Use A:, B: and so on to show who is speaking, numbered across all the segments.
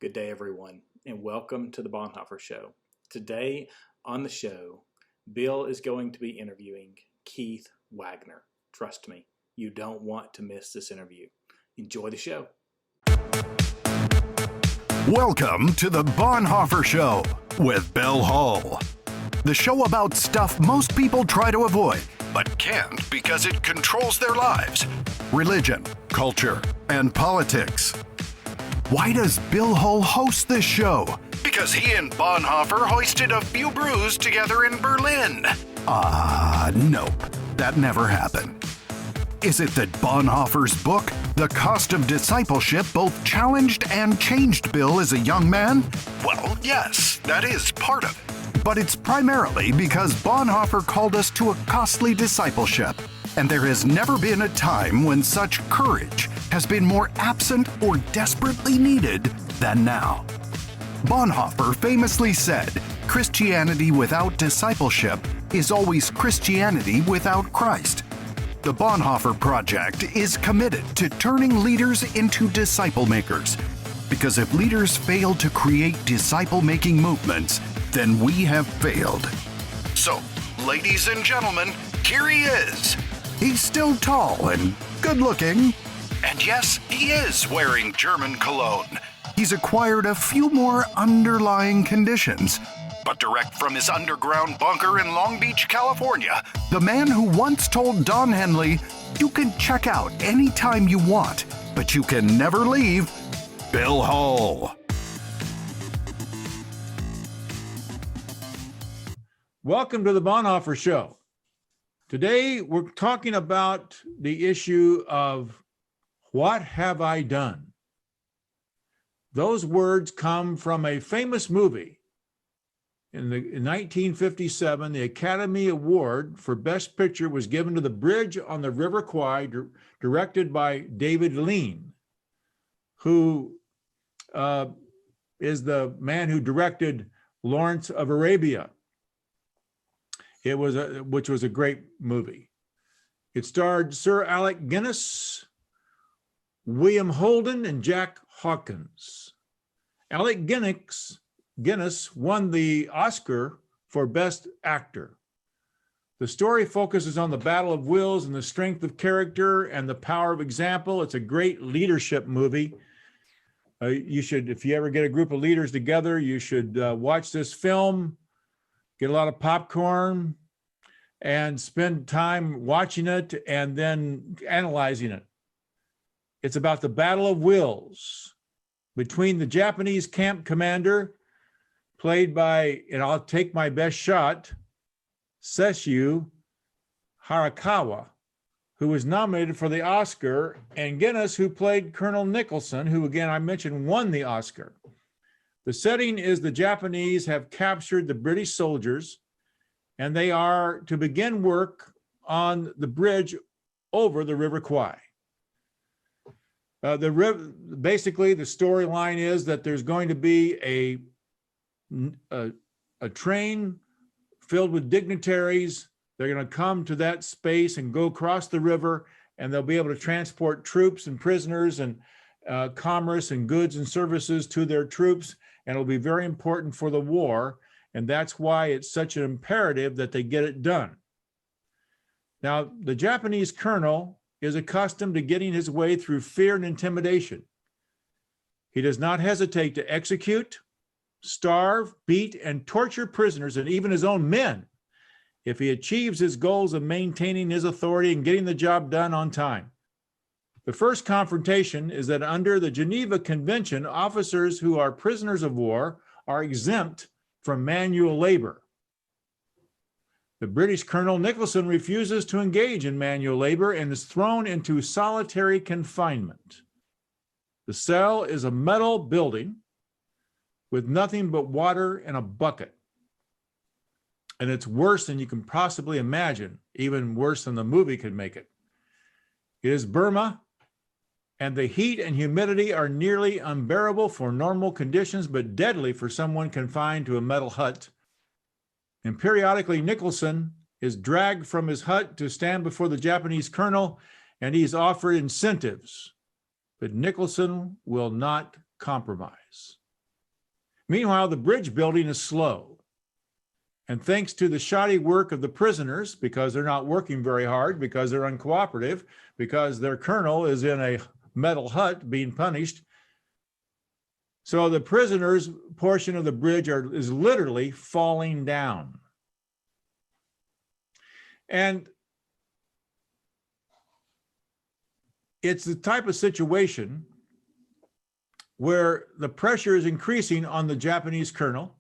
A: Good day, everyone, and welcome to the Bonhoeffer Show. Today on the show, Bill is going to be interviewing Keith Wagner. Trust me, you don't want to miss this interview. Enjoy the show.
B: Welcome to the Bonhoeffer Show with Bill Hull. The show about stuff most people try to avoid, but can't because it controls their lives. Religion, culture, and politics. Why does Bill Hull host this show? Because he and Bonhoeffer hoisted a few brews together in Berlin. Nope. That never happened. Is it that Bonhoeffer's book, The Cost of Discipleship, both challenged and changed Bill as a young man? Well, yes, that is part of it. But it's primarily because Bonhoeffer called us to a costly discipleship. And there has never been a time when such courage has been more absent or desperately needed than now. Bonhoeffer famously said, "Christianity without discipleship is always Christianity without Christ." The Bonhoeffer Project is committed to turning leaders into disciple makers. Because if leaders fail to create disciple-making movements, then we have failed. So, ladies and gentlemen, here he is. He's still tall and good-looking. And yes, he is wearing German cologne. He's acquired a few more underlying conditions. But direct from his underground bunker in Long Beach, California, the man who once told Don Henley, "You can check out anytime you want, but you can never leave," Bill Hull.
C: Welcome to the Bonhoeffer Show. Today, we're talking about the issue of what have I done? Those words come from a famous movie. In 1957, the Academy Award for Best Picture was given to The Bridge on the River Kwai, directed by David Lean, who is the man who directed Lawrence of Arabia. Which was a great movie. It starred Sir Alec Guinness, William Holden, and Jack Hawkins. Alec Guinness won the Oscar for Best Actor. The story focuses on the battle of wills and the strength of character and the power of example. It's a great leadership movie. You should, if you ever get a group of leaders together, you should watch this film. Get a lot of popcorn and spend time watching it and then analyzing it. It's about the battle of wills between the Japanese camp commander, played by, and I'll take my best shot, Sessue Harakawa, who was nominated for the Oscar, and Guinness, who played Colonel Nicholson, who, again, I mentioned, won the Oscar. The setting is the Japanese have captured the British soldiers, and they are to begin work on the bridge over the River Kwai. Basically, the storyline is that there's going to be a train filled with dignitaries. They're going to come to that space and go across the river, and they'll be able to transport troops and prisoners and commerce and goods and services to their troops. And it'll be very important for the war. And that's why it's such an imperative that they get it done. Now, the Japanese colonel is accustomed to getting his way through fear and intimidation. He does not hesitate to execute, starve, beat, and torture prisoners and even his own men if he achieves his goals of maintaining his authority and getting the job done on time. The first confrontation is that under the Geneva Convention, officers who are prisoners of war are exempt from manual labor. The British Colonel Nicholson refuses to engage in manual labor and is thrown into solitary confinement. The cell is a metal building with nothing but water and a bucket. And it's worse than you can possibly imagine, even worse than the movie could make it. It is Burma, and the heat and humidity are nearly unbearable for normal conditions, but deadly for someone confined to a metal hut. And periodically, Nicholson is dragged from his hut to stand before the Japanese colonel, and he's offered incentives. But Nicholson will not compromise. Meanwhile, the bridge building is slow. And thanks to the shoddy work of the prisoners, because they're not working very hard, because they're uncooperative, because their colonel is in a metal hut being punished, so the prisoners' portion of the bridge is literally falling down. And it's the type of situation where the pressure is increasing on the Japanese colonel.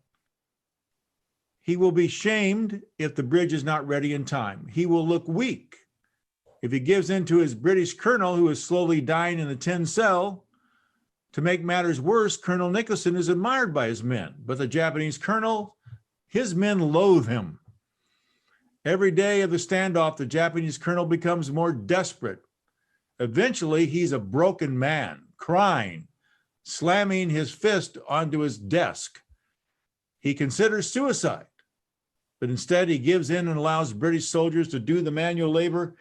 C: He will be shamed if the bridge is not ready in time. He will look weak if he gives in to his British colonel, who is slowly dying in the tin cell. To make matters worse, Colonel Nicholson is admired by his men, but the Japanese colonel, his men loathe him. Every day of the standoff, the Japanese colonel becomes more desperate. Eventually, he's a broken man, crying, slamming his fist onto his desk. He considers suicide, but instead he gives in and allows British soldiers to do the manual labor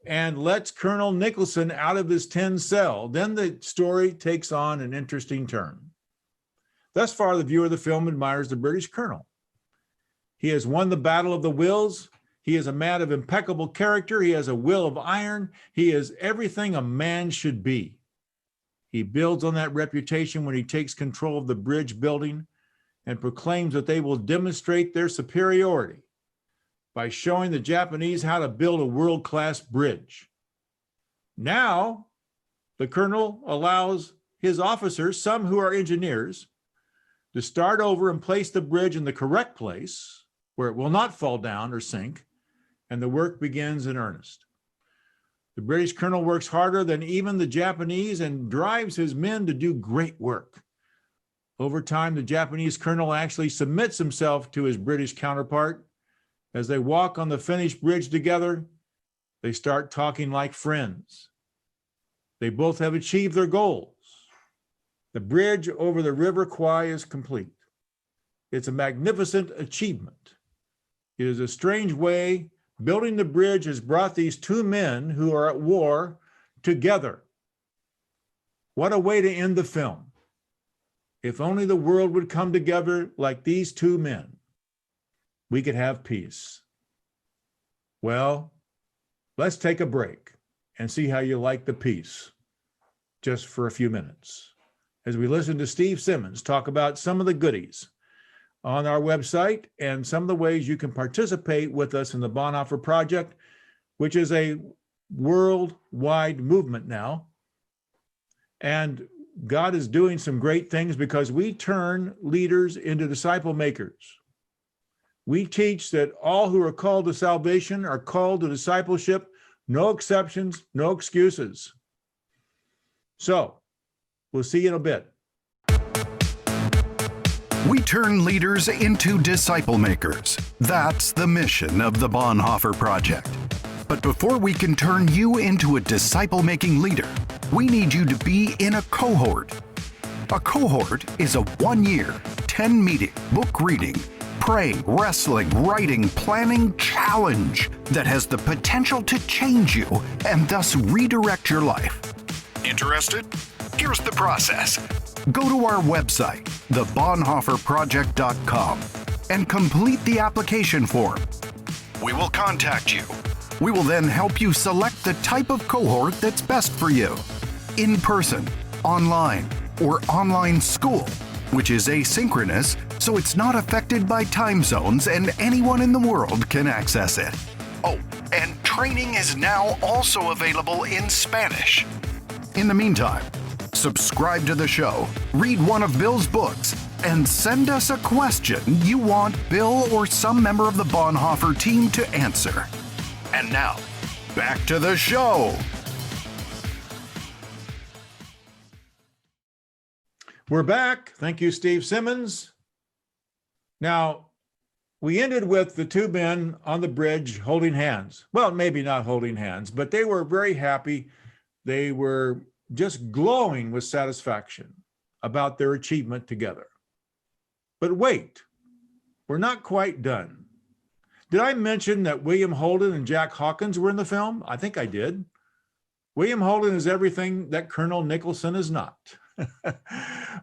C: and lets Colonel Nicholson out of his tin cell. Then the story takes on an interesting turn. Thus far, the viewer of the film admires the British colonel. He has won the battle of the wills. He is a man of impeccable character. He has a will of iron. He is everything a man should be. He builds on that reputation when he takes control of the bridge building and proclaims that they will demonstrate their superiority by showing the Japanese how to build a world-class bridge. Now, the colonel allows his officers, some who are engineers, to start over and place the bridge in the correct place where it will not fall down or sink, and the work begins in earnest. The British colonel works harder than even the Japanese and drives his men to do great work. Over time, the Japanese colonel actually submits himself to his British counterpart. As they walk on the finished bridge together, they start talking like friends. They both have achieved their goals. The bridge over the River Kwai is complete. It's a magnificent achievement. It is a strange way building the bridge has brought these two men who are at war together. What a way to end the film. If only the world would come together like these two men, we could have peace. Well, let's take a break and see how you like the peace, just for a few minutes, as we listen to Steve Simmons talk about some of the goodies on our website and some of the ways you can participate with us in the Bonhoeffer Project, which is a worldwide movement now. And God is doing some great things because we turn leaders into disciple makers. We teach that all who are called to salvation are called to discipleship, no exceptions, no excuses. So, we'll see you in a bit.
B: We turn leaders into disciple makers. That's the mission of the Bonhoeffer Project. But before we can turn you into a disciple-making leader, we need you to be in a cohort. A cohort is a 1-year, 10-meeting, book reading, pray, wrestling, writing, planning challenge that has the potential to change you and thus redirect your life. Interested? Here's the process. Go to our website, thebonhoefferproject.com, and complete the application form. We will contact you. We will then help you select the type of cohort that's best for you. In person, online, or online school, which is asynchronous, so it's not affected by time zones and anyone in the world can access it. Oh, and training is now also available in Spanish. In the meantime, subscribe to the show, read one of Bill's books, and send us a question you want Bill or some member of the Bonhoeffer team to answer. And now, back to the show.
C: We're back. Thank you, Steve Simmons. Now, we ended with the two men on the bridge holding hands. Well, maybe not holding hands, but they were very happy. They were just glowing with satisfaction about their achievement together. But wait, we're not quite done. Did I mention that William Holden and Jack Hawkins were in the film? I think I did. William Holden is everything that Colonel Nicholson is not.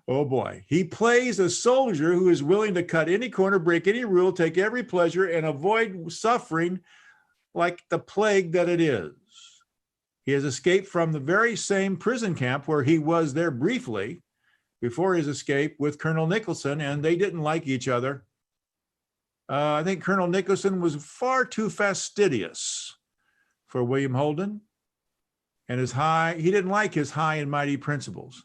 C: Oh boy. He plays a soldier who is willing to cut any corner, break any rule, take every pleasure, and avoid suffering like the plague that it is. He has escaped from the very same prison camp where he was there briefly before his escape with Colonel Nicholson, and they didn't like each other. I think Colonel Nicholson was far too fastidious for William Holden, and he didn't like his high and mighty principles.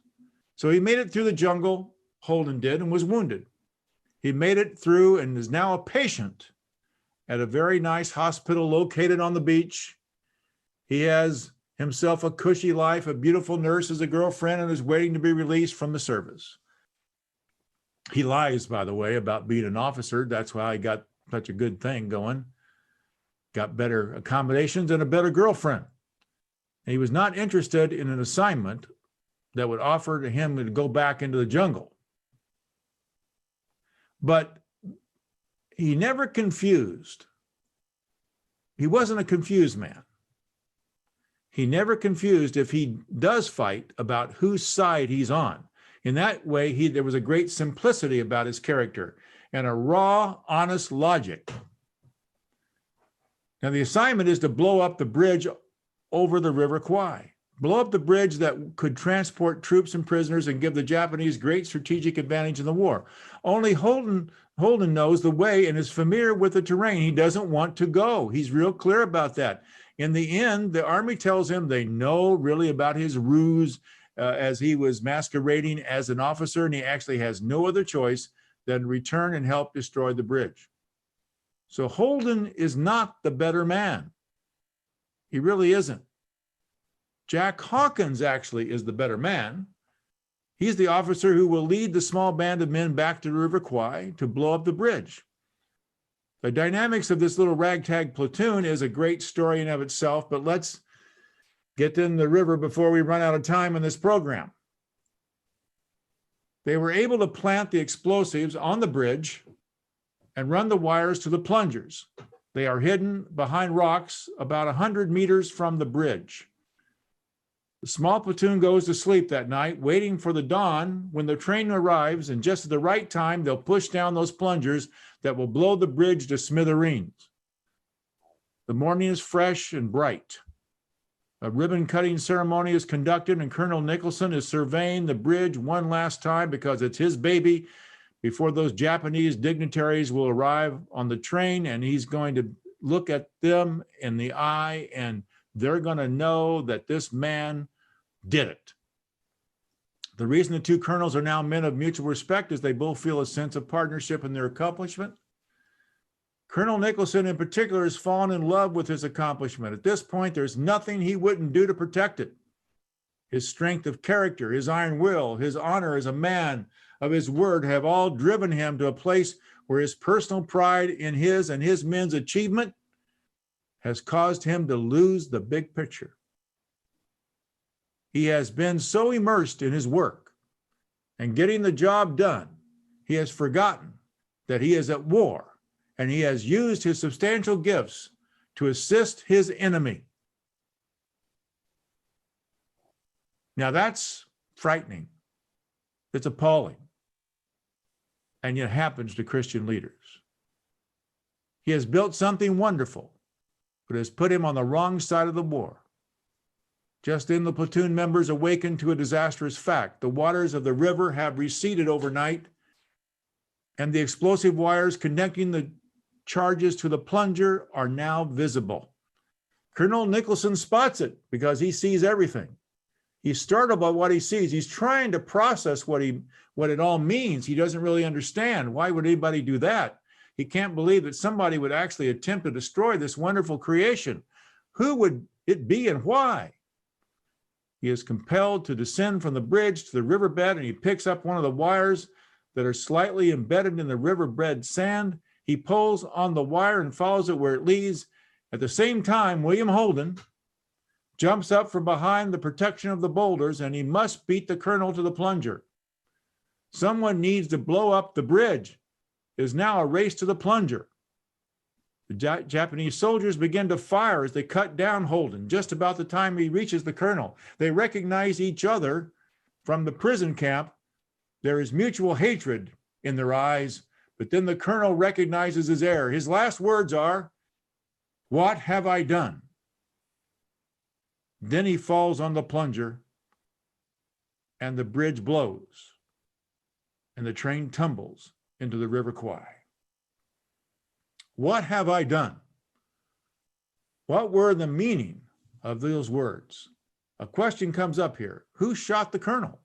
C: So he made it through the jungle, Holden did, and was wounded. He made it through and is now a patient at a very nice hospital located on the beach. He has himself a cushy life, a beautiful nurse as a girlfriend, and is waiting to be released from the service. He lies, by the way, about being an officer. That's why he got such a good thing going. Got better accommodations and a better girlfriend. And he was not interested in an assignment that would offer to him to go back into the jungle. But he never confused. He wasn't a confused man. He never confused if he does fight about whose side he's on. In that way, there was a great simplicity about his character and a raw, honest logic. Now, the assignment is to blow up the bridge over the River Kwai. Blow up the bridge that could transport troops and prisoners and give the Japanese great strategic advantage in the war. Only Holden knows the way and is familiar with the terrain. He doesn't want to go. He's real clear about that. In the end, the Army tells him they know really about his ruse as he was masquerading as an officer, and he actually has no other choice than to return and help destroy the bridge. So Holden is not the better man. He really isn't. Jack Hawkins actually is the better man. He's the officer who will lead the small band of men back to River Kwai to blow up the bridge. The dynamics of this little ragtag platoon is a great story in of itself, but let's get in the river before we run out of time in this program. They were able to plant the explosives on the bridge and run the wires to the plungers. They are hidden behind rocks about 100 meters from the bridge. The small platoon goes to sleep that night, waiting for the dawn when the train arrives, and just at the right time, they'll push down those plungers that will blow the bridge to smithereens. The morning is fresh and bright. A ribbon-cutting ceremony is conducted, and Colonel Nicholson is surveying the bridge one last time because it's his baby before those Japanese dignitaries will arrive on the train, and he's going to look at them in the eye, and they're going to know that this man did it. The reason the two colonels are now men of mutual respect is they both feel a sense of partnership in their accomplishment. Colonel Nicholson in particular has fallen in love with his accomplishment. At this point, there's nothing he wouldn't do to protect it. His strength of character, his iron will, his honor as a man of his word have all driven him to a place where his personal pride in his and his men's achievement has caused him to lose the big picture. He has been so immersed in his work and getting the job done, he has forgotten that he is at war, and he has used his substantial gifts to assist his enemy. Now that's frightening. It's appalling. And it happens to Christian leaders. He has built something wonderful, but has put him on the wrong side of the war. Just then, the platoon members awakened to a disastrous fact. The waters of the river have receded overnight, and the explosive wires connecting the charges to the plunger are now visible. Colonel Nicholson spots it because he sees everything. He's startled by what he sees. He's trying to process what it all means. He doesn't really understand. Why would anybody do that? He can't believe that somebody would actually attempt to destroy this wonderful creation. Who would it be and why? He is compelled to descend from the bridge to the riverbed, and he picks up one of the wires that are slightly embedded in the riverbed sand. He pulls on the wire and follows it where it leads. At the same time, William Holden jumps up from behind the protection of the boulders, and he must beat the colonel to the plunger. Someone needs to blow up the bridge. It is now a race to the plunger. The Japanese soldiers begin to fire as they cut down Holden. Just about the time he reaches the colonel, they recognize each other from the prison camp, there is mutual hatred in their eyes, but then the colonel recognizes his error. His last words are, "What have I done?" Then he falls on the plunger, and the bridge blows, and the train tumbles into the River Kwai. What have I done? What were the meaning of those words? A question comes up here. Who shot the colonel?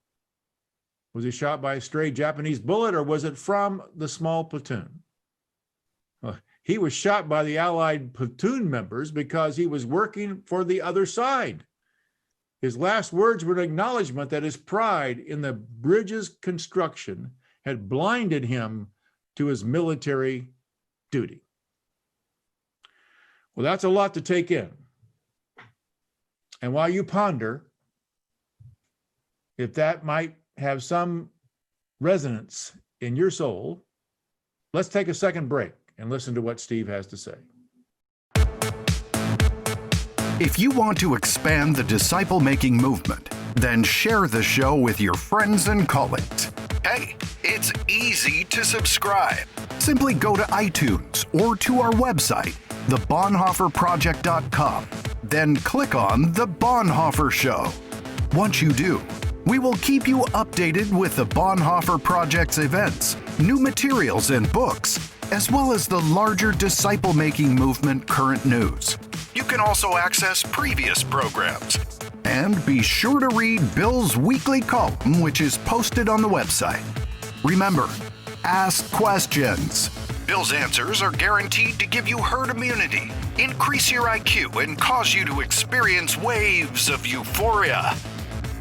C: Was he shot by a stray Japanese bullet, or was it from the small platoon? Well, he was shot by the Allied platoon members because he was working for the other side. His last words were an acknowledgement that his pride in the bridge's construction had blinded him to his military duty. Well, that's a lot to take in. And while you ponder if that might have some resonance in your soul, let's take a second break and listen to what Steve has to say.
B: If you want to expand the disciple-making movement, then share the show with your friends and colleagues. Hey, it's easy to subscribe. Simply go to iTunes or to our website, thebonhoefferproject.com. Then click on The Bonhoeffer Show. Once you do, we will keep you updated with the Bonhoeffer Project's events, new materials and books, as well as the larger disciple-making movement current news. You can also access previous programs. And be sure to read Bill's weekly column, which is posted on the website. Remember, ask questions. Bill's answers are guaranteed to give you herd immunity, increase your IQ, and cause you to experience waves of euphoria.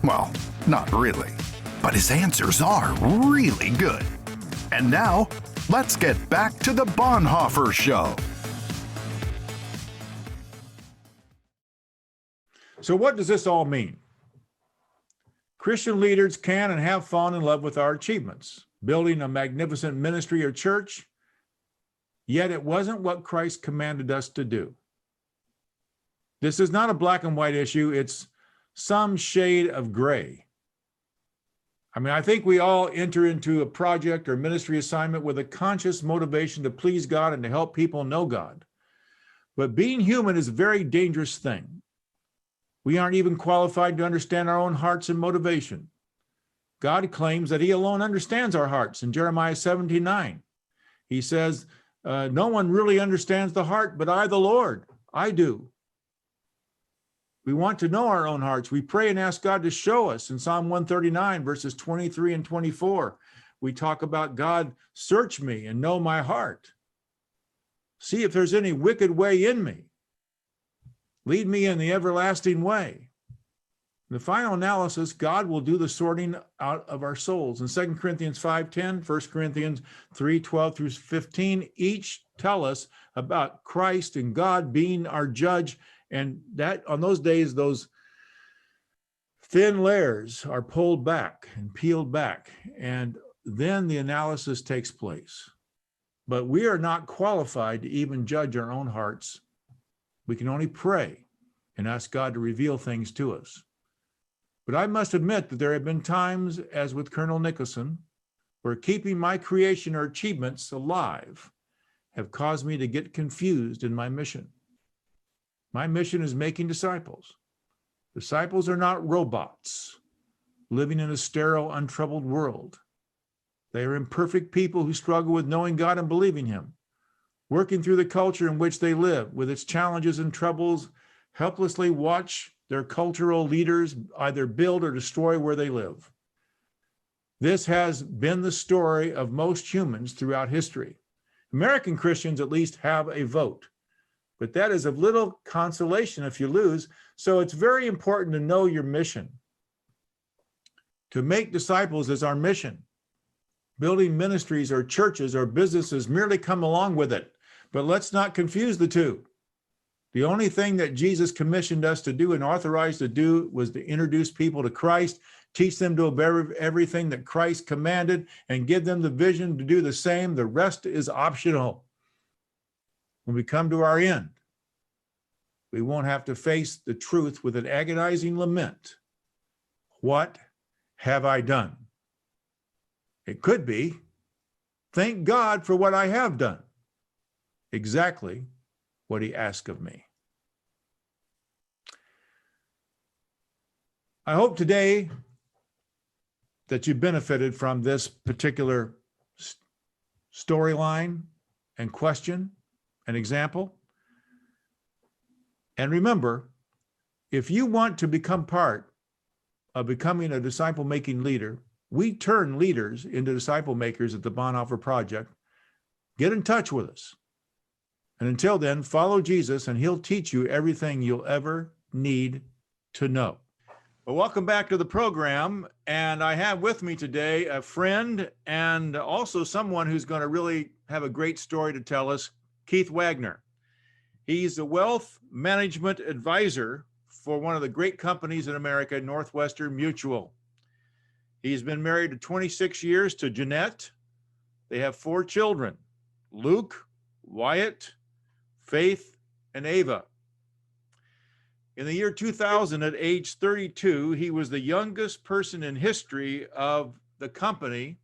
B: Well, not really, but his answers are really good. And now, let's get back to the Bonhoeffer Show.
C: So what does this all mean? Christian leaders can and have fallen in love with our achievements, building a magnificent ministry or church, yet it wasn't what Christ commanded us to do. This is not a black and white issue, it's some shade of gray. I think we all enter into a project or ministry assignment with a conscious motivation to please God and to help people know God. But being human is a very dangerous thing. We aren't even qualified to understand our own hearts and motivation. God claims that he alone understands our hearts. In Jeremiah 17:9, he says, no one really understands the heart, but I, the Lord, I do. We want to know our own hearts. We pray and ask God to show us. In Psalm 139, verses 23 and 24, we talk about God, search me and know my heart. See if there's any wicked way in me. Lead me in the everlasting way. In the final analysis, God will do the sorting out of our souls. In 2 Corinthians 5:10, 1 Corinthians 3:12 through 15, each tell us about Christ and God being our judge. And that on those days, those thin layers are pulled back and peeled back. And then the analysis takes place. But we are not qualified to even judge our own hearts. We can only pray and ask God to reveal things to us. But I must admit that there have been times, as with Colonel Nicholson, where keeping my creation or achievements alive have caused me to get confused in my mission. My mission is making disciples. Disciples are not robots living in a sterile, untroubled world. They are imperfect people who struggle with knowing God and believing him, working through the culture in which they live with its challenges and troubles, helplessly watch their cultural leaders either build or destroy where they live. This has been the story of most humans throughout history. American Christians at least have a vote, but that is of little consolation if you lose. So it's very important to know your mission. To make disciples is our mission. Building ministries or churches or businesses merely come along with it, but let's not confuse the two. The only thing that Jesus commissioned us to do and authorized to do was to introduce people to Christ, teach them to obey everything that Christ commanded, and give them the vision to do the same. The rest is optional. When we come to our end, we won't have to face the truth with an agonizing lament. What have I done? It could be, thank God for what I have done. Exactly what he asked of me. I hope today that you benefited from this particular storyline and question and example. And remember, if you want to become part of becoming a disciple-making leader, we turn leaders into disciple makers at the Bonhoeffer Project. Get in touch with us. And until then, follow Jesus and he'll teach you everything you'll ever need to know. Well, welcome back to the program. And I have with me today a friend and also someone who's going to really have a great story to tell us, Keith Wagner. He's a wealth management advisor for one of the great companies in America, Northwestern Mutual. He's been married to 26 years to Jeanette. They have 4 children, Luke, Wyatt, Faith, and Ava. In the year 2000, at age 32, he was the youngest person in history of the company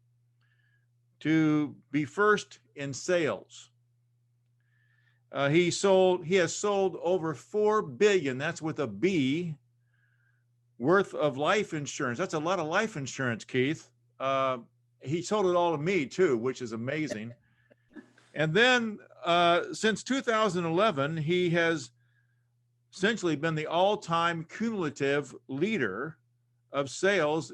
C: to be first in sales. He has sold over $4 billion, that's with a B, worth of life insurance. That's a lot of life insurance, Keith. He sold it all to me too, which is amazing. And then since 2011, he has essentially been the all-time cumulative leader of sales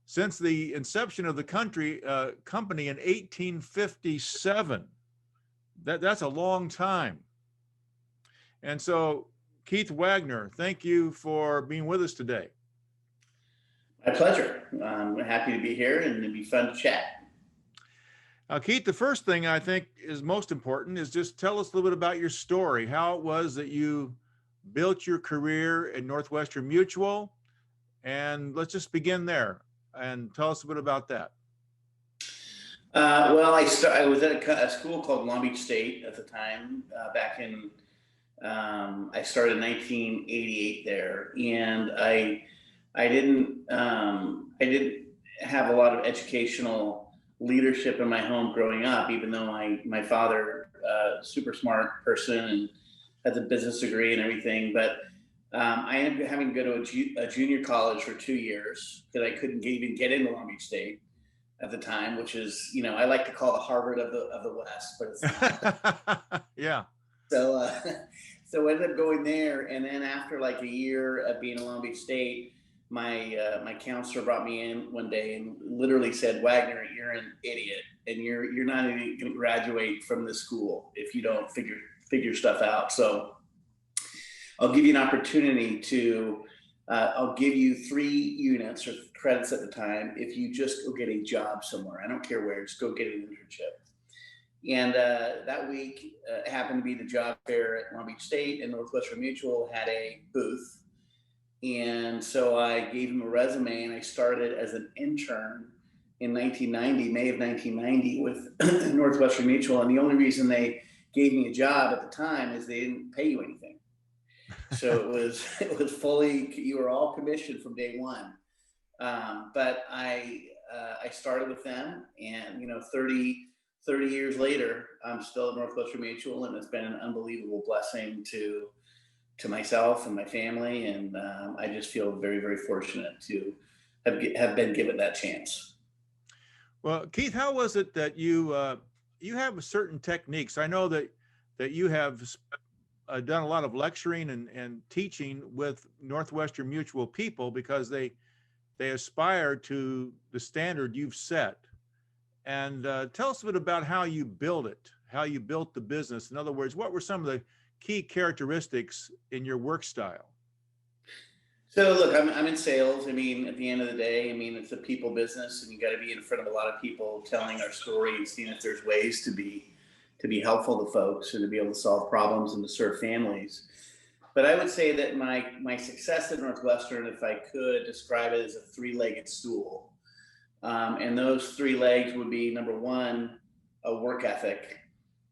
C: since the inception of the company in 1857. That's a long time. And so, Keith Wagner, thank you for being with us today.
D: My pleasure. I'm happy to be here and it'd be fun to chat.
C: Keith, the first thing I think is most important is just tell us a little bit about your story, how it was that you built your career at Northwestern Mutual, and let's just begin there and tell us a bit about that.
D: Well, I was at a school called Long Beach State at the time, back in, I started in 1988 there, and I didn't have a lot of educational leadership in my home growing up, even though my father, super smart person and has a business degree and everything. But I ended up having to go to a junior college for 2 years because I couldn't even get into Long Beach State at the time, which is, I like to call the Harvard of the West, but it's not.
C: Yeah.
D: So I ended up going there, and then after like a year of being at Long Beach State, my counselor brought me in one day and literally said, "Wagner, you're an idiot, and you're not even going to graduate from this school if you don't figure stuff out. So I'll give you an opportunity to I'll give you 3 units or credits at the time if you just go get a job somewhere. I don't care where, just go get an internship." And that week happened to be the job fair at Long Beach State, and Northwestern Mutual had a booth. And so I gave him a resume, and I started as an intern in 1990, May of 1990 with Northwestern Mutual. And the only reason they gave me a job at the time is they didn't pay you anything. So it was fully, you were all commissioned from day one. But I started with them, and 30 years later, I'm still at Northwestern Mutual, and it's been an unbelievable blessing to myself and my family, and I just feel very, very fortunate to have been given that chance.
C: Well, Keith, how was it that you have certain techniques? I know that you have done a lot of lecturing and teaching with Northwestern Mutual people because they aspire to the standard you've set. And tell us a bit about how you built it, how you built the business. In other words, what were some of the key characteristics in your work style?
D: So look, I'm in sales. I mean, at the end of the day, it's a people business, and you got to be in front of a lot of people telling our story and seeing if there's ways to be helpful to folks and to be able to solve problems and to serve families. But I would say that my success at Northwestern, if I could describe it as a 3-legged stool, and those 3 legs would be, number 1, a work ethic.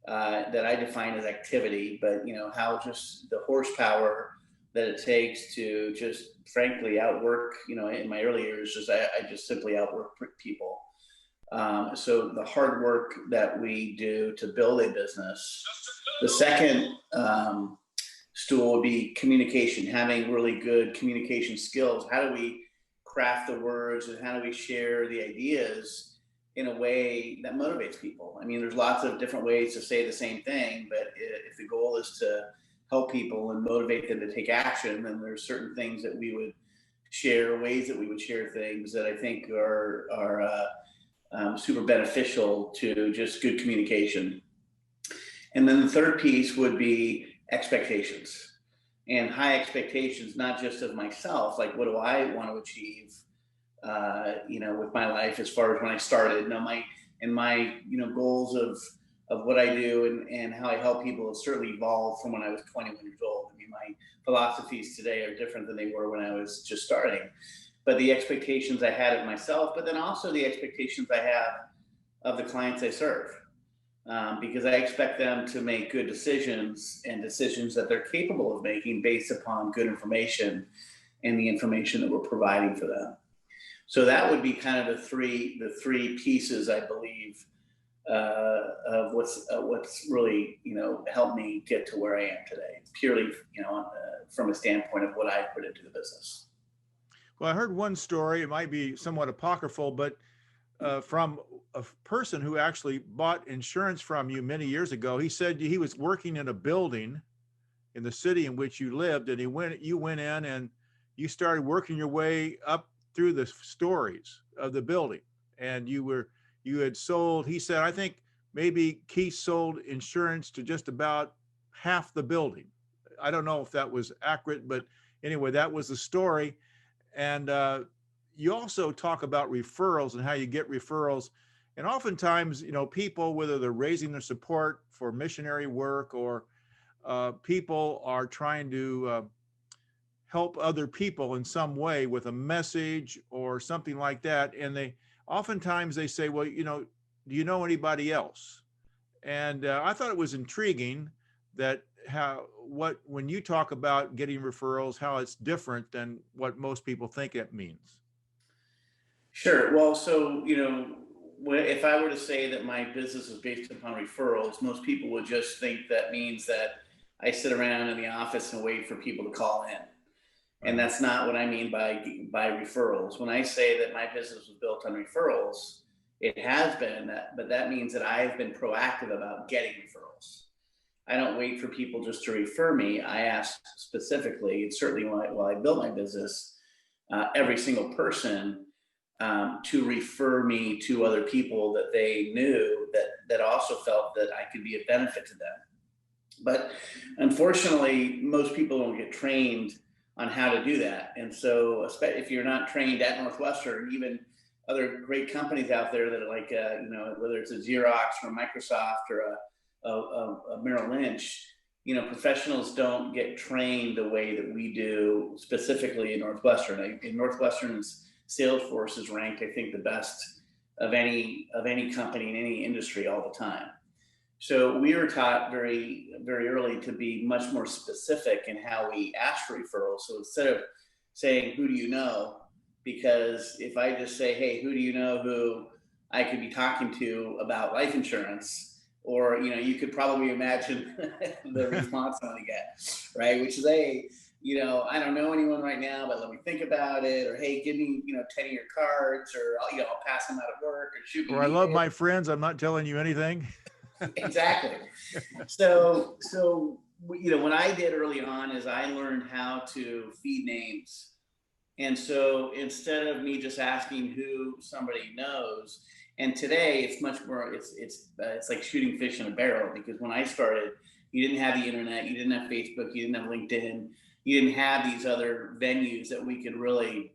D: That I define as activity, but how just the horsepower that it takes to just frankly outwork, in my early years, I just simply outwork people. So the hard work that we do to build a business. The second stool would be communication, having really good communication skills. How do we craft the words and how do we share the ideas in a way that motivates people? I mean, there's lots of different ways to say the same thing, but if the goal is to help people and motivate them to take action, then there's certain things that we would share, ways that we would share things that I think are super beneficial to just good communication. And then the third piece would be expectations, and high expectations, not just of myself, like what do I want to achieve, with my life as far as when I started. Now my goals of what I do and how I help people have certainly evolved from when I was 21 years old. I mean, my philosophies today are different than they were when I was just starting. But the expectations I had of myself, but then also the expectations I have of the clients I serve. Because I expect them to make good decisions and decisions that they're capable of making based upon good information and the information that we're providing for them. So that would be kind of the three pieces, I believe, of what's really helped me get to where I am today. Purely from a standpoint of what I put into the business.
C: Well, I heard one story. It might be somewhat apocryphal, but from a person who actually bought insurance from you many years ago. He said he was working in a building in the city in which you lived, and you went in and you started working your way up through the stories of the building, and you had sold. He said, I think maybe Keith sold insurance to just about half the building. I don't know if that was accurate, but anyway, that was the story. And you also talk about referrals and how you get referrals. And oftentimes, people, whether they're raising their support for missionary work or people are trying to help other people in some way with a message or something like that. And oftentimes they say, well, do you know anybody else? And I thought it was intriguing that when you talk about getting referrals, how it's different than what most people think it means.
D: Sure. Well, so, if I were to say that my business is based upon referrals, most people would just think that means that I sit around in the office and wait for people to call in. And that's not what I mean by referrals. When I say that my business was built on referrals, it has been that, but that means that I've been proactive about getting referrals. I don't wait for people just to refer me. I ask specifically, and certainly while I built my business, every single person to refer me to other people that they knew that also felt that I could be a benefit to them. But unfortunately, most people don't get trained on how to do that. And so if you're not trained at Northwestern, even other great companies out there that are like, whether it's a Xerox or a Microsoft or a Merrill Lynch, professionals don't get trained the way that we do specifically in Northwestern. In Northwestern's Salesforce is ranked, I think, the best of any company in any industry all the time. So we were taught very, very early to be much more specific in how we ask for referrals. So instead of saying, who do you know? Because if I just say, hey, who do you know who I could be talking to about life insurance? Or, you could probably imagine the response I'm going to get, right? Which is, hey, I don't know anyone right now, but let me think about it. Or, hey, give me, 10 of your cards, or, I'll pass them out at work, or shoot me.
C: Or I love my friends. I'm not telling you anything.
D: Exactly. So, what I did early on is I learned how to feed names. And so instead of me just asking who somebody knows, and today it's much more, it's like shooting fish in a barrel, because when I started, you didn't have the internet, you didn't have Facebook, you didn't have LinkedIn, you didn't have these other venues that we could really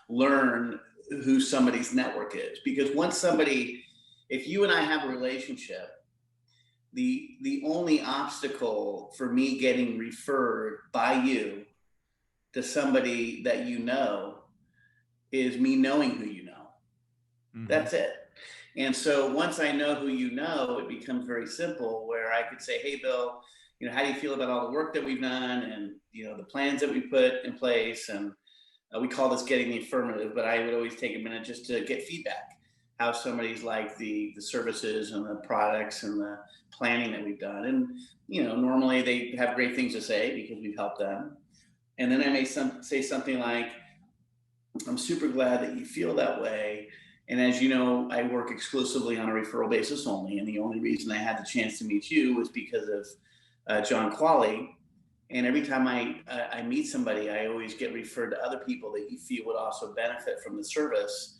D: learn who somebody's network is. Because if you and I have a relationship, the only obstacle for me getting referred by you to somebody that is me knowing who you know. Mm-hmm. That's it. And so once I know who you know, it becomes very simple, where I could say, hey, Bill, how do you feel about all the work that we've done and, the plans that we put in place? And we call this getting the affirmative, but I would always take a minute just to get feedback, how somebody's like the services and the products and the planning that we've done. And, normally they have great things to say because we've helped them. And then I may say something like, I'm super glad that you feel that way. And as you know, I work exclusively on a referral basis only. And the only reason I had the chance to meet you was because of John Qualley. And every time I meet somebody, I always get referred to other people that you feel would also benefit from the service.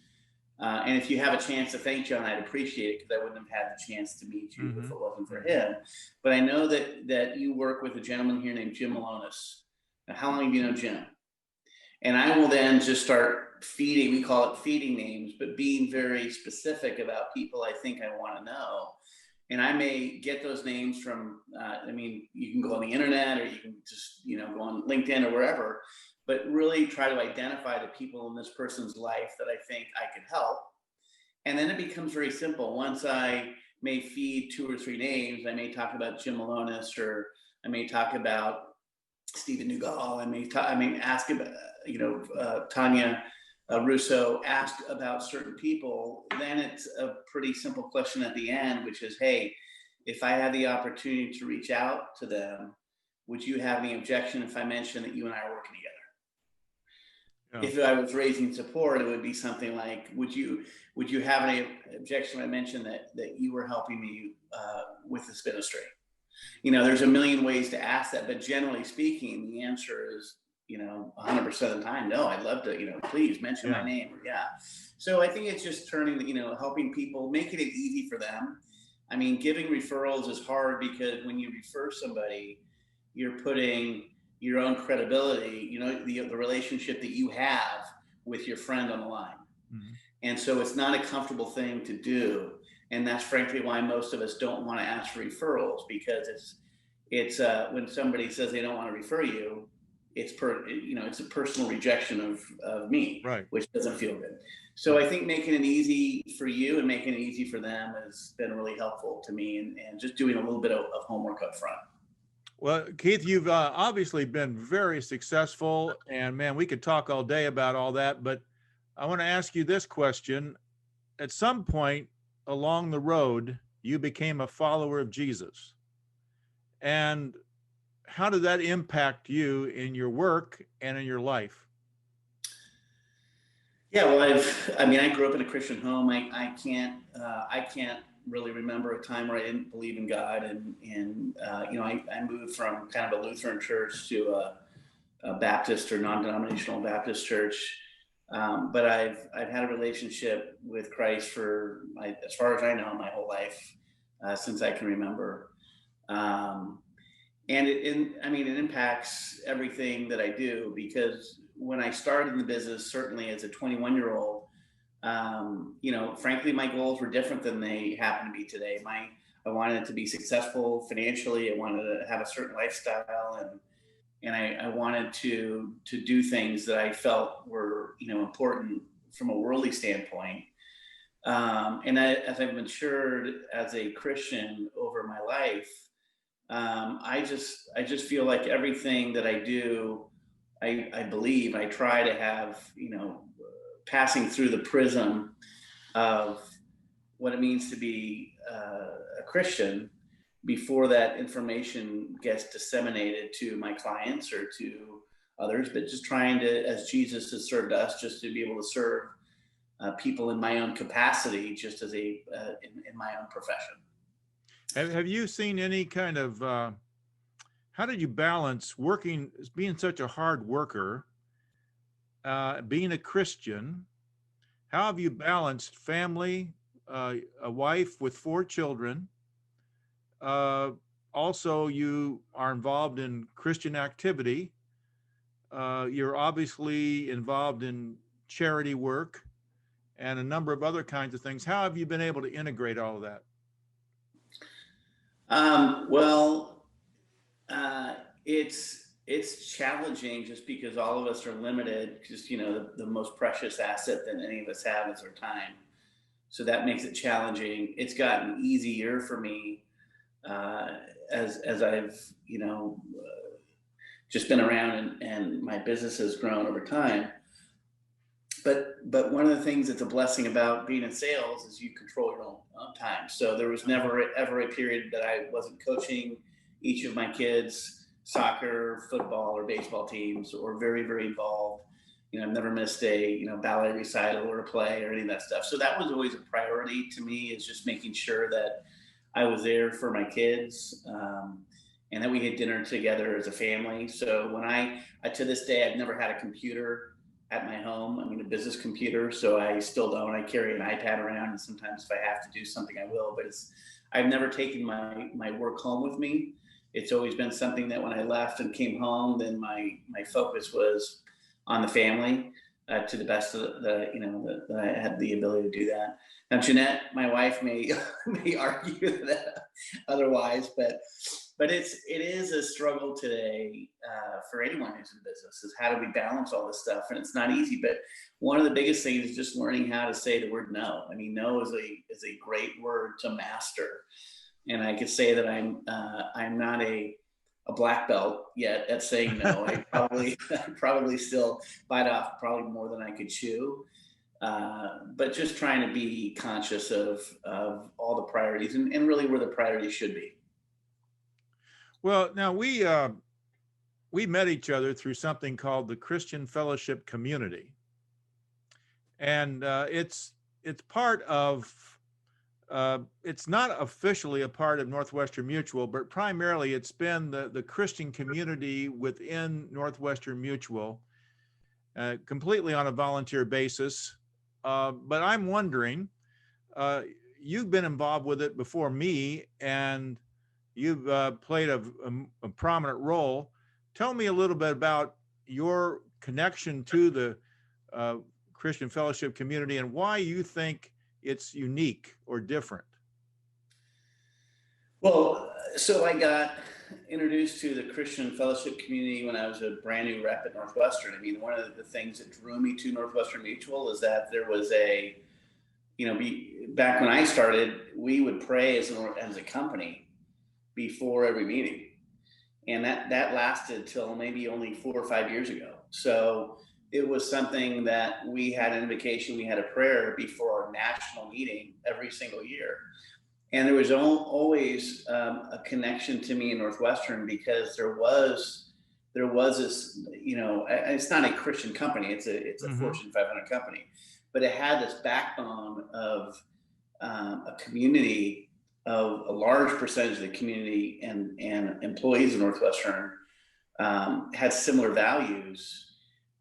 D: And if you have a chance to thank John, I'd appreciate it, because I wouldn't have had the chance to meet you if it wasn't for him. But I know that you work with a gentleman here named Jim Malonis. Now, how long have you known Jim? And I will then just start feeding, we call it feeding names, but being very specific about people I think I want to know. And I may get those names from, you can go on the internet, or you can just, go on LinkedIn or wherever, but really try to identify the people in this person's life that I think I could help. And then it becomes very simple. Once I may feed 2 or 3 names, I may talk about Jim Malonis, or I may talk about Stephen Newgall. I may ask about, Tanya Russo asked about certain people. Then it's a pretty simple question at the end, which is, hey, if I had the opportunity to reach out to them, would you have any objection if I mentioned that you and I are working together? Yeah. If I was raising support, it would be something like, would you have any objection if I mentioned that you were helping me with this ministry? There's a million ways to ask that, but generally speaking, the answer is, 100% of the time, no, I'd love to, please mention my name. Yeah. So I think it's just turning, helping people, making it easy for them. Giving referrals is hard, because when you refer somebody, you're putting your own credibility, the relationship that you have with your friend on the line. And so it's not a comfortable thing to do. And that's frankly why most of us don't want to ask for referrals, because it's when somebody says they don't want to refer you, it's a personal rejection of me, right, which doesn't feel good. So I think making it easy for you and making it easy for them has been really helpful to me, and just doing a little bit of homework up front.
C: Well, Keith, you've obviously been very successful, and man, we could talk all day about all that, but I want to ask you this question. At some point along the road, you became a follower of Jesus. And how did that impact you in your work and in your life?
D: Yeah, well, I grew up in a Christian home. I can't really remember a time where I didn't believe in God. And I moved from kind of a Lutheran church to a Baptist or non-denominational Baptist church. But I've had a relationship with Christ for, as far as I know, my whole life, since I can remember. And it impacts everything that I do, because when I started in the business, certainly as a 21-year-old, frankly, my goals were different than they happen to be today. I wanted to be successful financially. I wanted to have a certain lifestyle, and I wanted to do things that I felt were, important from a worldly standpoint. As I've matured as a Christian over my life, I just feel like everything that I do, I believe I try to have, passing through the prism of what it means to be a Christian before that information gets disseminated to my clients or to others, but just trying to, as Jesus has served us, just to be able to serve people in my own capacity, just as in my own profession.
C: Have you seen any kind of, how did you balance being such a hard worker, being a Christian? How have you balanced family, a wife with 4 children? Also, you are involved in Christian activity. You're obviously involved in charity work and a number of other kinds of things. How have you been able to integrate all of that?
D: It's challenging, just because all of us are limited. Just, the most precious asset that any of us have is our time. So that makes it challenging. It's gotten easier for me as I've, just been around and my business has grown over time. But one of the things that's a blessing about being in sales is you control your own time. So there was never ever a period that I wasn't coaching each of my kids' soccer, football, or baseball teams, or very, very involved. I've never missed a ballet recital or a play or any of that stuff. So that was always a priority to me, is just making sure that I was there for my kids, and that we had dinner together as a family. So when I to this day, I've never had a computer at my home. I mean, a business computer, so I still don't. I carry an iPad around, and sometimes if I have to do something, I will. But I've never taken my work home with me. It's always been something that when I left and came home, then my focus was on the family, to the best of that I had the ability to do that. Now, Jeanette, my wife, may argue that otherwise, but it is a struggle today for anyone who's in business, is how do we balance all this stuff? And it's not easy, but one of the biggest things is just learning how to say the word no. I mean, no is a great word to master. And I could say that I'm not a black belt yet at saying no. I probably still bite off probably more than I could chew. But just trying to be conscious of all the priorities and really where the priorities should be.
C: Well, now we met each other through something called the Christian Fellowship Community, and it's part of. It's not officially a part of Northwestern Mutual, but primarily it's been the Christian community within Northwestern Mutual, completely on a volunteer basis. But I'm wondering, you've been involved with it before me, and you've played a prominent role. Tell me a little bit about your connection to the Christian Fellowship community and why you think it's unique or different.
D: Well, so I got introduced to the Christian Fellowship community when I was a brand new rep at Northwestern. I mean, one of the things that drew me to Northwestern Mutual is that there was back when I started, we would pray as a company before every meeting. And that lasted till maybe only 4 or 5 years ago. So it was something that we had an invocation, we had a prayer before our national meeting every single year. And there was always a connection to me in Northwestern, because there was this, it's not a Christian company, it's a Fortune 500 company, but it had this backbone of a community of a large percentage of the community and employees of Northwestern had similar values.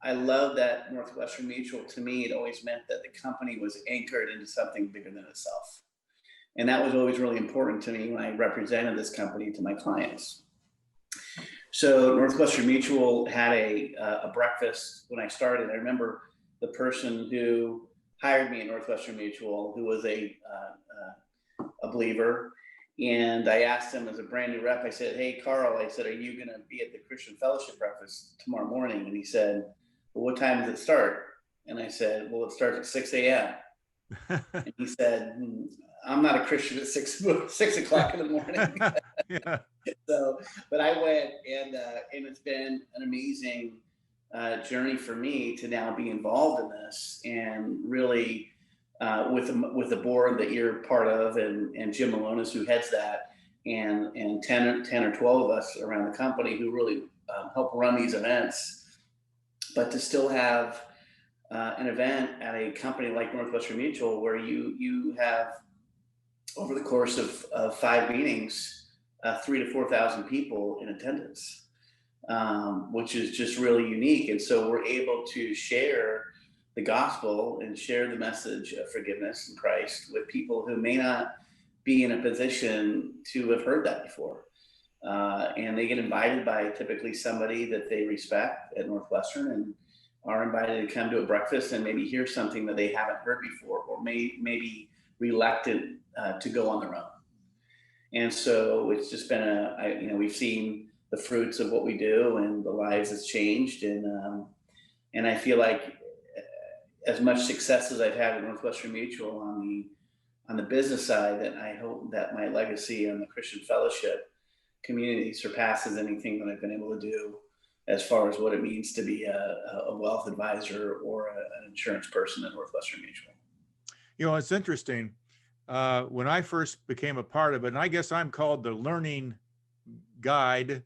D: I love that Northwestern Mutual, to me, it always meant that the company was anchored into something bigger than itself. And that was always really important to me when I represented this company to my clients. So Northwestern Mutual had a breakfast when I started. I remember the person who hired me at Northwestern Mutual, who was a believer. And I asked him, as a brand new rep, I said, "Hey, Carl," I said, "are you going to be at the Christian Fellowship breakfast tomorrow morning?" And he said, "Well, what time does it start?" And I said, "Well, it starts at 6 a.m. And he said, "I'm not a Christian at 6 o'clock in the morning."
C: Yeah.
D: So, but I went, and it's been an amazing journey for me to now be involved in this, and really with the board that you're part of, and Jim Malonis, who heads that, and 10 or 12 of us around the company who really help run these events. But to still have an event at a company like Northwestern Mutual, where you have, over the course of 5 meetings, 3,000 to 4,000 people in attendance, which is just really unique. And so we're able to share the gospel and share the message of forgiveness in Christ with people who may not be in a position to have heard that before. And they get invited by typically somebody that they respect at Northwestern, and are invited to come to a breakfast and maybe hear something that they haven't heard before, or maybe reluctant to go on their own. And so it's just been we've seen the fruits of what we do, and the lives has changed. And I feel like, as much success as I've had at Northwestern Mutual on on the business side that I hope that my legacy on the Christian fellowship community surpasses anything that I've been able to do as far as what it means to be a wealth advisor or an insurance person at Northwestern Mutual.
C: You know, it's interesting. When I first became a part of it, and I guess I'm called the learning guide,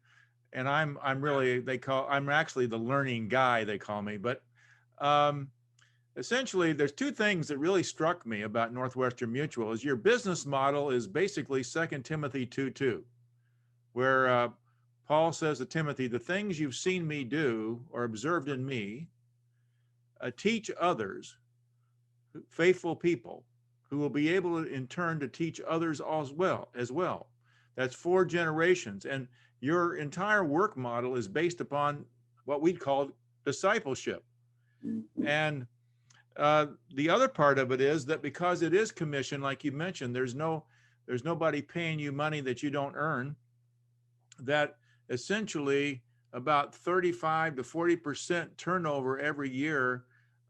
C: and I'm actually the learning guy, they call me. But essentially, there's two things that really struck me about Northwestern Mutual. Is your business model is basically 2 Timothy 2:2, where Paul says to Timothy, the things you've seen me do or observed in me, teach others, faithful people, who will be able to, in turn, to teach others as well. That's 4 generations. And your entire work model is based upon what we'd call discipleship. And the other part of it is that because it is commission, like you mentioned, there's nobody paying you money that you don't earn, that essentially about 35 to 40% turnover every year.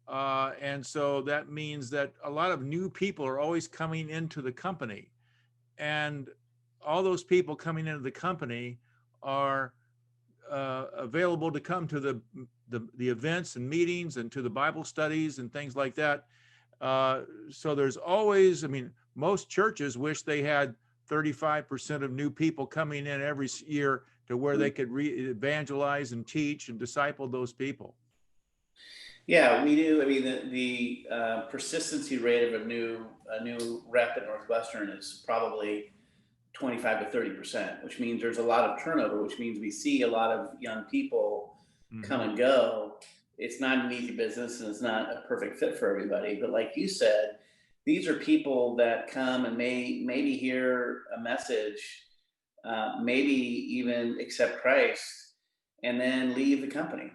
C: And so that means that a lot of new people are always coming into the company. And all those people coming into the company are available to come to the events and meetings and to the Bible studies and things like that. So there's always, I mean, most churches wish they had 35% of new people coming in every year to where they could evangelize and teach and disciple those people.
D: Yeah, we do. I mean, the persistency rate of a new rep at Northwestern is probably 25 to 30%, which means there's a lot of turnover, which means we see a lot of young people come and go. It's not an easy business and it's not a perfect fit for everybody. But like you said, these are people that come and maybe hear a message, maybe even accept Christ, and then leave the company.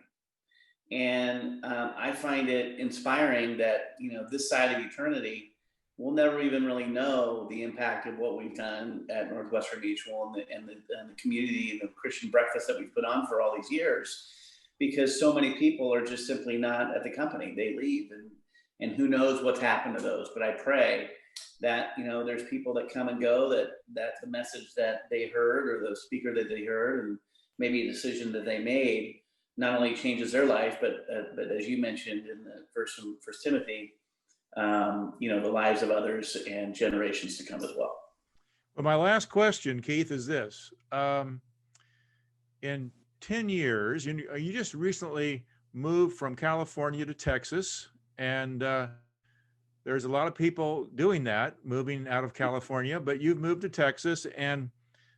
D: And I find it inspiring that, this side of eternity, we'll never even really know the impact of what we've done at Northwestern Mutual and the community and the Christian breakfast that we've put on for all these years, because so many people are just simply not at the company. They leave, and who knows what's happened to those. But I pray that, there's people that come and go, that the message that they heard or the speaker that they heard and maybe a decision that they made not only changes their life, but as you mentioned in the verse from 1 Timothy, the lives of others and generations to come as well.
C: Well, my last question, Keith, is this. In 10 years, you just recently moved from California to Texas, and there's a lot of people doing that, moving out of California, but you've moved to Texas. And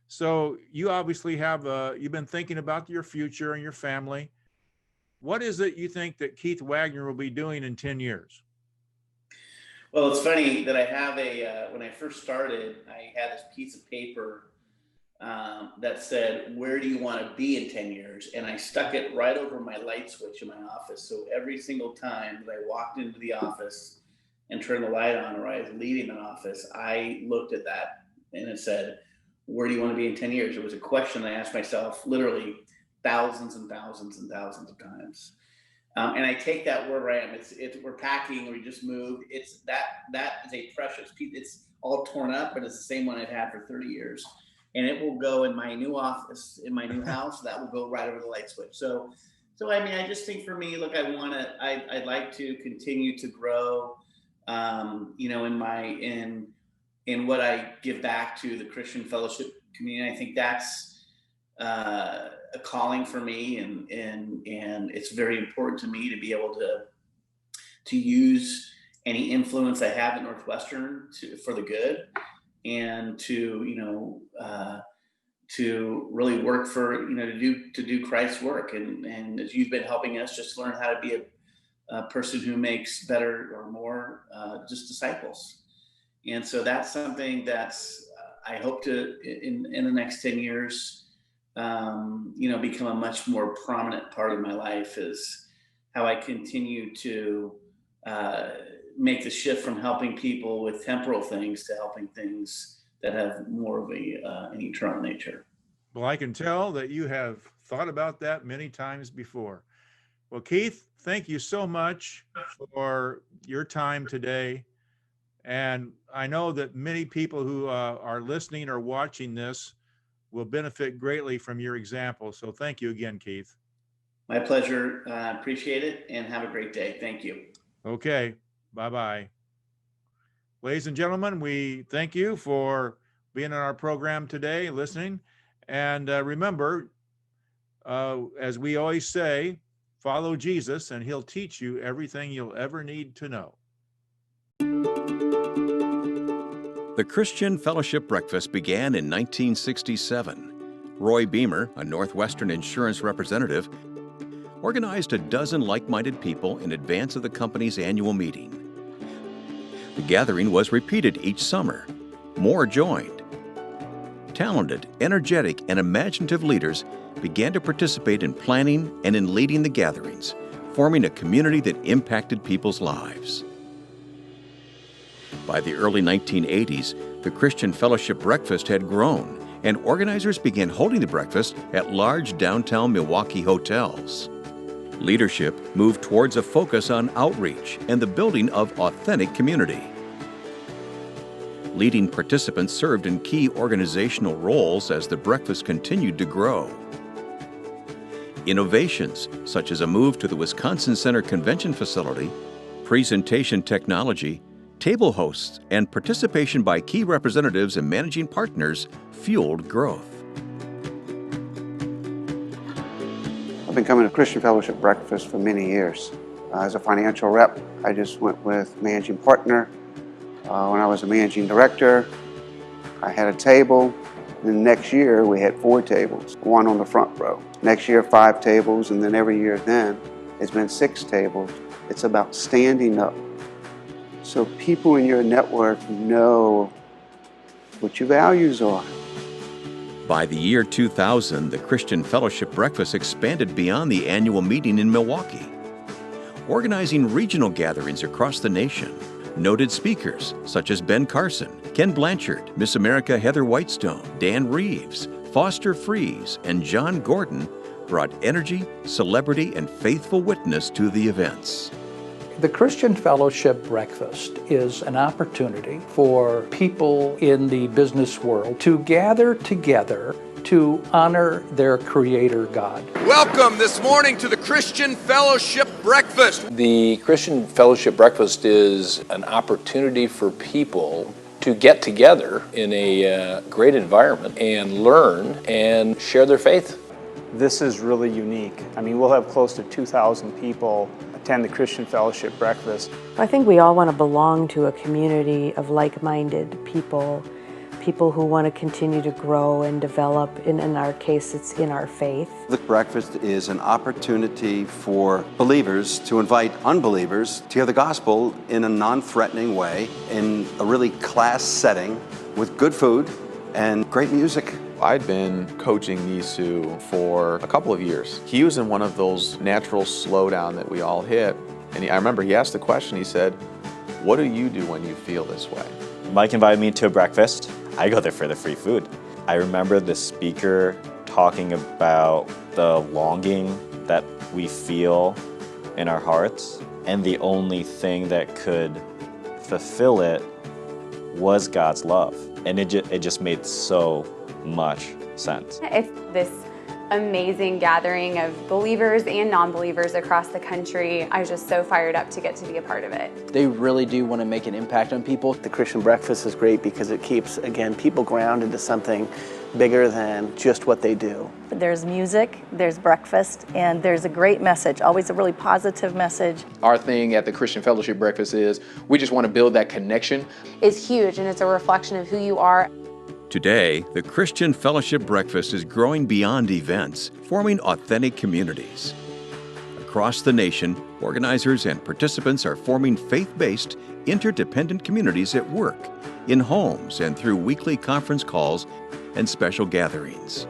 C: so you obviously you've been thinking about your future and your family. What is it you think that Keith Wagner will be doing in 10 years?
D: Well, it's funny that I have when I first started, I had this piece of paper that said, where do you want to be in 10 years? And I stuck it right over my light switch in my office. So every single time that I walked into the office and turned the light on, or I was leaving an office, I looked at that and it said, where do you want to be in 10 years? It was a question I asked myself literally thousands and thousands and thousands of times. And I take that where I am. It's we're packing, or we just moved. It's that is a precious piece. It's all torn up, but it's the same one I've had for 30 years. And it will go in my new office, in my new house. That will go right over the light switch. So I mean, I just think for me, look, I'd like to continue to grow, in what I give back to the Christian fellowship community. I think that's a calling for me, and it's very important to me to be able to use any influence I have at Northwestern for the good, and to really work for, to do Christ's work. And as you've been helping us just learn how to be a person who makes better or more just disciples. And so that's something that's I hope to in the next 10 years become a much more prominent part of my life, is how I continue to make the shift from helping people with temporal things to helping things that have more of an eternal nature.
C: Well, I can tell that you have thought about that many times before. Well, Keith, thank you so much for your time today. And I know that many people who are listening or watching this will benefit greatly from your example. So thank you again, Keith.
D: My pleasure. Appreciate it, and have a great day. Thank you.
C: Okay, bye-bye. Ladies and gentlemen, we thank you for being on our program today, listening. And remember, as we always say, follow Jesus and he'll teach you everything you'll ever need to know.
E: The Christian Fellowship Breakfast began in 1967. Roy Beamer, a Northwestern insurance representative, organized a dozen like-minded people in advance of the company's annual meeting. The gathering was repeated each summer. More joined. Talented, energetic, and imaginative leaders began to participate in planning and in leading the gatherings, forming a community that impacted people's lives. By the early 1980s, the Christian Fellowship Breakfast had grown, and organizers began holding the breakfast at large downtown Milwaukee hotels. Leadership moved towards a focus on outreach and the building of authentic community. Leading participants served in key organizational roles as the breakfast continued to grow. Innovations, such as a move to the Wisconsin Center Convention Facility, presentation technology, table hosts, and participation by key representatives and managing partners fueled growth.
F: I've been coming to Christian Fellowship Breakfast for many years. As a financial rep, I just went with managing partner. When I was a managing director, I had a table. The next year, we had 4 tables, 1 on the front row. Next year, 5 tables, and then every year then, it's been 6 tables. It's about standing up. So people in your network know what your values are.
E: By the year 2000, the Christian Fellowship Breakfast expanded beyond the annual meeting in Milwaukee, organizing regional gatherings across the nation. Noted speakers such as Ben Carson, Ken Blanchard, Miss America Heather Whitestone, Dan Reeves, Foster Fries, and John Gordon brought energy, celebrity, and faithful witness to the events.
G: The Christian Fellowship Breakfast is an opportunity for people in the business world to gather together to honor their Creator God.
H: Welcome this morning to the Christian Fellowship Breakfast.
I: The Christian Fellowship Breakfast is an opportunity for people to get together in a great environment and learn and share their faith.
J: This is really unique. I mean, we'll have close to 2,000 people attend the Christian Fellowship Breakfast.
K: I think we all want to belong to a community of like-minded people, people who want to continue to grow and develop, and in our case, it's in our faith.
L: The breakfast is an opportunity for believers to invite unbelievers to hear the gospel in a non-threatening way, in a really class setting, with good food and great music.
M: I'd been coaching Nisu for a couple of years. He was in one of those natural slowdown that we all hit. And I remember he asked the question, he said, "What do you do when you feel this way?"
N: Mike invited me to a breakfast. I go there for the free food. I remember the speaker talking about the longing that we feel in our hearts, and the only thing that could fulfill it was God's love. And it just made so much sense.
O: It's this amazing gathering of believers and non-believers across the country. I was just so fired up to get to be a part of it.
P: They really do want to make an impact on people.
Q: The Christian breakfast is great because it keeps, again, people grounded to something bigger than just what they do.
R: There's music, there's breakfast, and there's a great message, always a really positive message.
S: Our thing at the Christian Fellowship Breakfast is we just want to build that connection.
O: It's huge, and it's a reflection of who you are.
E: Today, the Christian Fellowship Breakfast is growing beyond events, forming authentic communities. Across the nation, organizers and participants are forming faith-based, interdependent communities at work, in homes, and through weekly conference calls and special gatherings.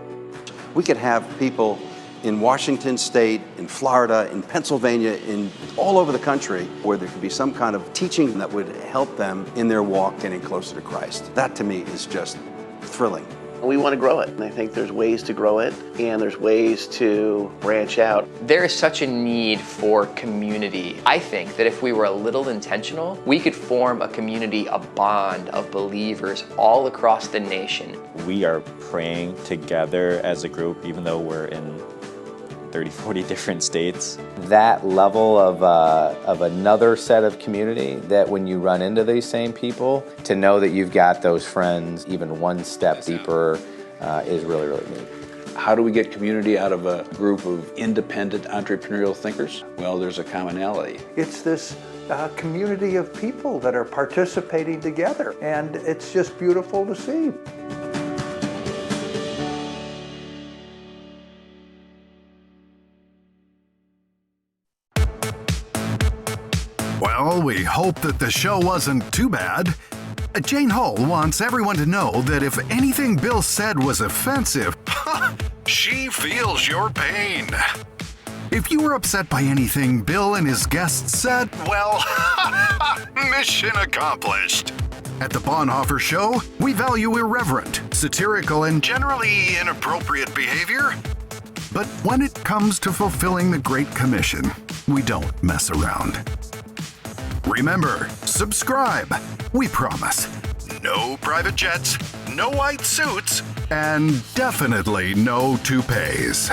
L: We could have people in Washington State, in Florida, in Pennsylvania, in all over the country, where there could be some kind of teaching that would help them in their walk getting closer to Christ. That to me is just thrilling.
Q: We want to grow it, and I think there's ways to grow it, and there's ways to branch out.
T: There is such a need for community. I think that if we were a little intentional, we could form a community, a bond of believers all across the nation.
N: We are praying together as a group, even though we're in 30, 40 different states.
U: That level of another set of community, that when you run into these same people, to know that you've got those friends even one step deeper is really, really neat.
V: How do we get community out of a group of independent entrepreneurial thinkers? Well, there's a commonality.
W: It's this community of people that are participating together, and it's just beautiful to see.
B: Well, we hope that the show wasn't too bad. Jane Hull wants everyone to know that if anything Bill said was offensive, she feels your pain. If you were upset by anything Bill and his guests said, well, mission accomplished. At the Bonhoeffer Show, we value irreverent, satirical, and generally inappropriate behavior. But when it comes to fulfilling the Great Commission, we don't mess around. Remember, subscribe. We promise. No private jets, no white suits, and definitely no toupees.